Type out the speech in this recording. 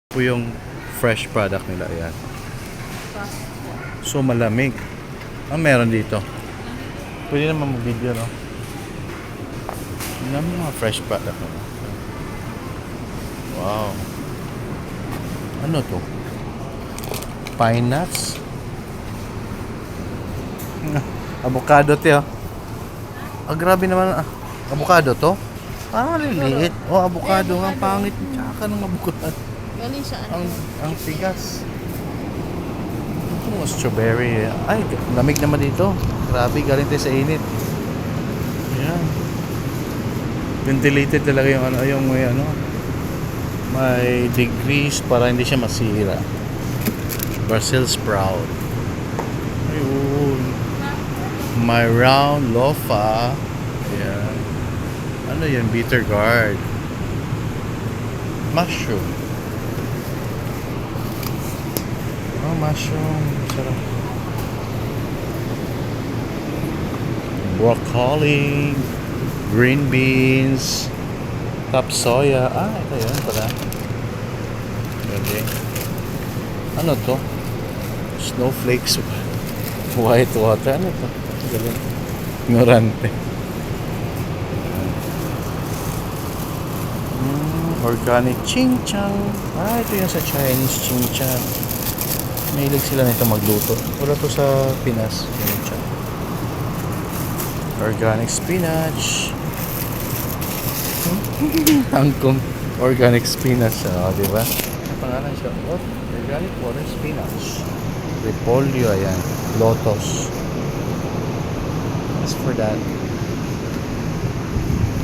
Po yung fresh product nila. Ayan. So malamig. Meron dito. Pwede naman mag-video, no? Yan mga fresh product nila. Wow. Ano to? Pine nuts? Avocado to. Grabe naman. Avocado to? Parang maliliit. Avocado nga. Pangit. Tsaka ng avocado. Galing sa ano? Ang tigas. Ito mga strawberry. Ay, lamig naman dito. Grabe, galing tayo sa init. Ayan. Ventilated talaga yung may degrees para hindi siya masira. Brazil sprout. Ayun. My round lofa. Ayan. Ano yan? Bitter gourd. Mushroom. Mushroom. Sarap. Broccoli. Green beans. Top soya. Ito yan pala. Okay. Ano to? Snowflakes. White water. Ano to? Galing. Ignorante. Organic ching-chang. Ito yung sa Chinese ching-chang. Mahilig sila nito magluto. Wala to sa Pinas. Ching-chang. Organic spinach. Angkong organic spinach. Diba? Ang pangalan siya. Organic water spinach. Repolyo. Ayan. Lotus. As for that,